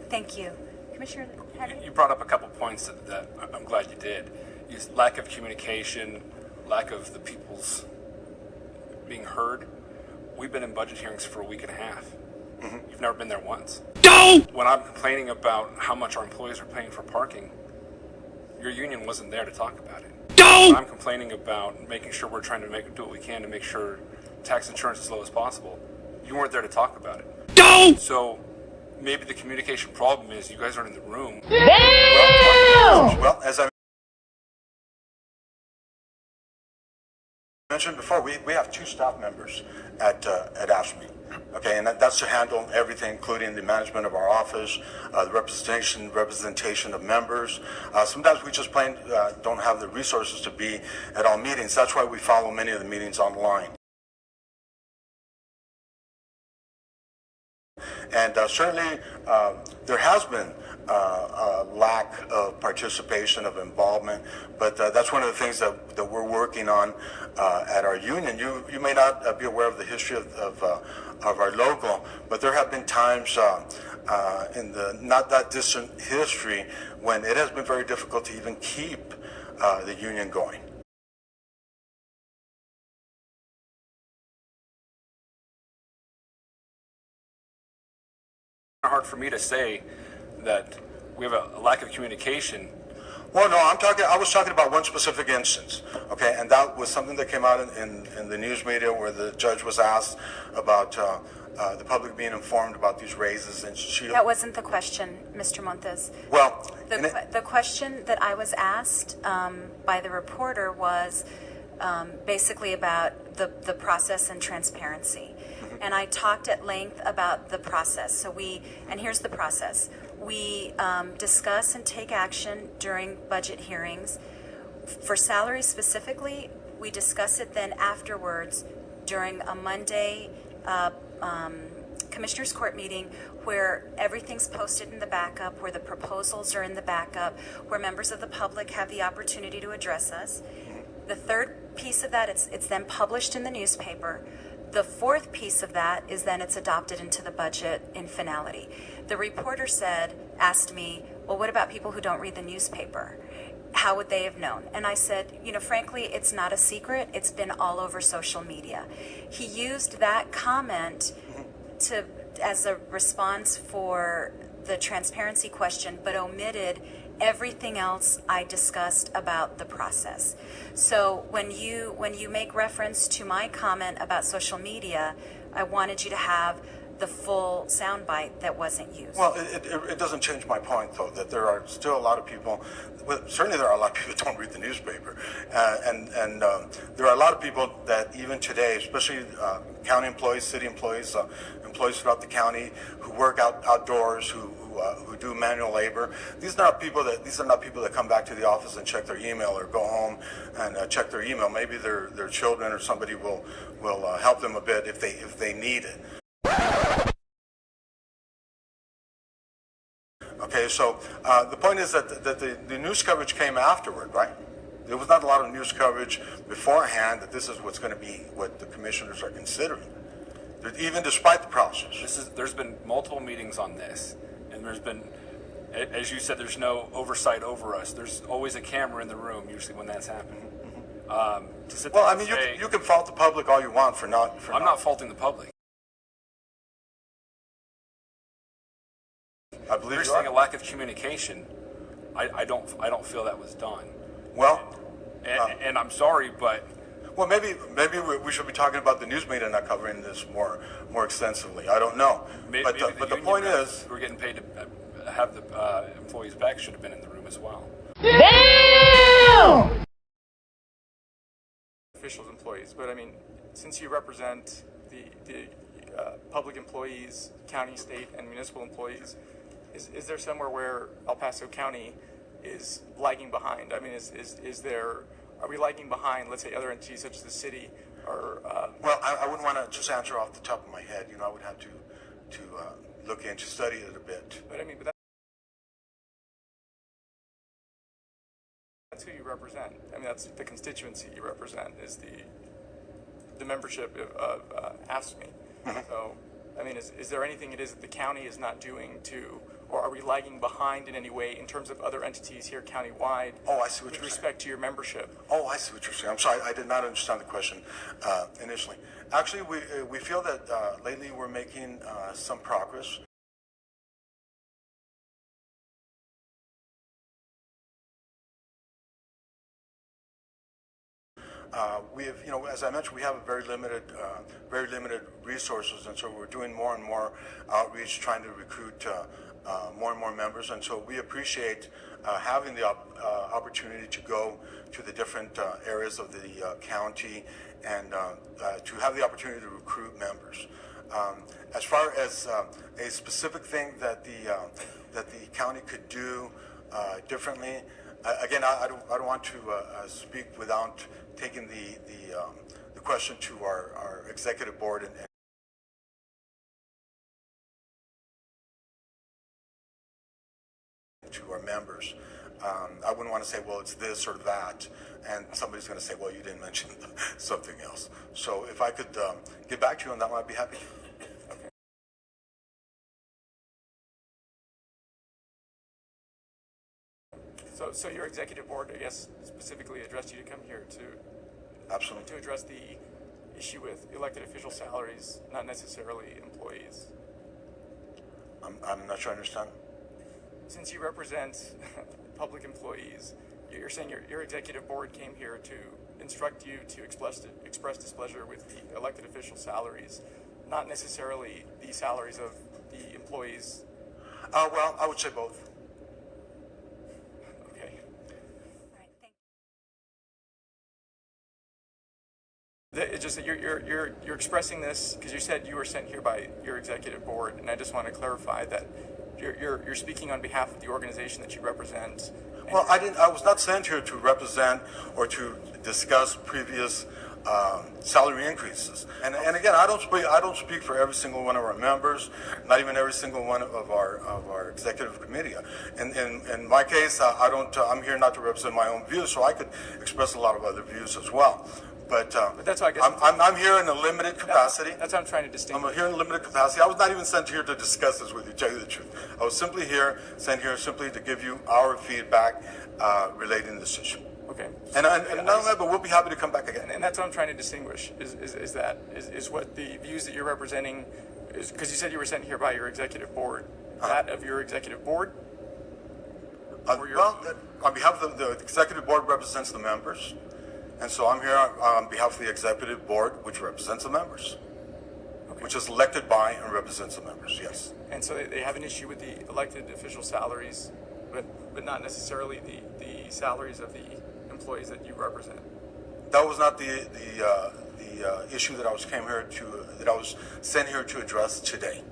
Thank you. Commissioner Henry? You brought up a couple points that I'm glad you did. Lack of communication, lack of the people's being heard. We've been in budget hearings for a week and a half. Mm-hmm. You've never been there once. No! When I'm complaining about how much our employees are paying for parking, your union wasn't there to talk about it. No! When I'm complaining about making sure we're trying to do what we can to make sure tax insurance is as low as possible, you weren't there to talk about it. No! So maybe the communication problem is you guys aren't in the room. Well, as I mentioned before, we have 2 staff members at AFSCME. Okay, and that's to handle everything, including the management of our office, the representation of members. Sometimes we just plain don't have the resources to be at all meetings. That's why we follow many of the meetings online. And certainly there has been a lack of participation, of involvement, but that's one of the things that we're working on at our union. You may not be aware of the history of our local, but there have been times in the not that distant history when it has been very difficult to even keep the union going. Hard for me to say that we have a lack of communication. Well, no, I was talking about one specific instance, okay, and that was something that came out in the news media where the judge was asked about the public being informed about these raises, and That wasn't the question, Mr. Montes. Well, the question that I was asked by the reporter was basically about the process and transparency. And I talked at length about the process. And here's the process. We discuss and take action during budget hearings. For salary specifically, we discuss it then afterwards during a Monday Commissioners Court meeting where everything's posted in the backup, where the proposals are in the backup, where members of the public have the opportunity to address us. The third piece of that, it's then published in the newspaper. The fourth piece of that is then it's adopted into the budget in finality. The reporter asked me, well, what about people who don't read the newspaper? How would they have known? And I said, frankly, it's not a secret. It's been all over social media. He used that comment as a response for the transparency question, but omitted everything else I discussed about the process. So when you make reference to my comment about social media, I wanted you to have the full soundbite that wasn't used. Well, it doesn't change my point, though, that there are still a lot of people, certainly there are a lot of people who don't read the newspaper, and there are a lot of people that even today, especially county employees, city employees, employees throughout the county who work outdoors, who do manual labor. These are not people that come back to the office and check their email or go home and check their email. Maybe their children or somebody will help them a bit if they need it. Okay, so the point is that the news coverage came afterward, right? There was not a lot of news coverage beforehand that this is what's going to be what the commissioners are considering, even despite the process. There's been multiple meetings on this, and there's been, as you said, there's no oversight over us. There's always a camera in the room usually when that's happening. Well, I mean, you can fault the public all you want for not. I'm not faulting the public. I believe you're saying a lack of communication. I don't feel that was done. Well, and I'm sorry, but well, maybe we should be talking about the news media not covering this more extensively. I don't know. But the point is, we're getting paid to have the employees back. Should have been in the room as well. Damn! Officials, employees, but I mean, since you represent the public employees, county, state, and municipal employees, is there somewhere where El Paso County is lagging behind? I mean, are we lagging behind, let's say, other entities such as the city or? Well, I wouldn't want to just answer off the top of my head. I would have to look into, study it a bit. But I mean, that's who you represent. I mean, that's the constituency you represent is the membership of AFSCME. Mm-hmm. So, I mean, is there anything it is that the county is not doing to or are we lagging behind in any way in terms of other entities here countywide? Oh, I see what with you're saying. respect to your membership. Oh, I see what you're saying. I'm sorry, I did not understand the question initially. Actually, we feel that lately we're making some progress. We have, as I mentioned, we have a very limited resources, and so we're doing more and more outreach, trying to recruit more and more members. And so we appreciate having the opportunity to go to the different areas of the county and to have the opportunity to recruit members. As far as a specific thing that the county could do differently, again, I don't want to speak without taking the question to our executive board and to our members. I wouldn't want to say, well, it's this or that, and somebody's going to say, well, you didn't mention something else. So if I could get back to you on that one, I'd be happy. So your executive board, I guess, specifically addressed you to come here to Absolutely. to address the issue with elected official salaries, not necessarily employees. I'm not sure I understand. Since you represent public employees, you're saying your executive board came here to instruct you to express displeasure with the elected official salaries, not necessarily the salaries of the employees. Well, I would say both. Okay. All right, thank It's just that you're expressing this because you said you were sent here by your executive board, and I just want to clarify that you're speaking on behalf of the organization that you represent. Well, I was not sent here to represent or to discuss previous salary increases. And again, I don't speak for every single one of our members, not even every single one of our executive committee. In my case, I'm here not to represent my own views, so I could express a lot of other views as well. But that's why I guess I'm here in a limited capacity. That's what I'm trying to distinguish. I'm here in a limited capacity. I was not even sent here to discuss this with you, to tell you the truth. I was simply sent here simply to give you our feedback relating to this issue. Okay. And not only that, but we'll be happy to come back again. And that's what I'm trying to distinguish is what the views that you're representing is, because you said you were sent here by your executive board. That of your executive board? Well, on behalf of the executive board represents the members. And so I'm here on behalf of the executive board, which represents the members, which is elected by and represents the members, yes. And so they have an issue with the elected official salaries, but not necessarily the salaries of the employees that you represent. That was not the issue that I was sent here to address today.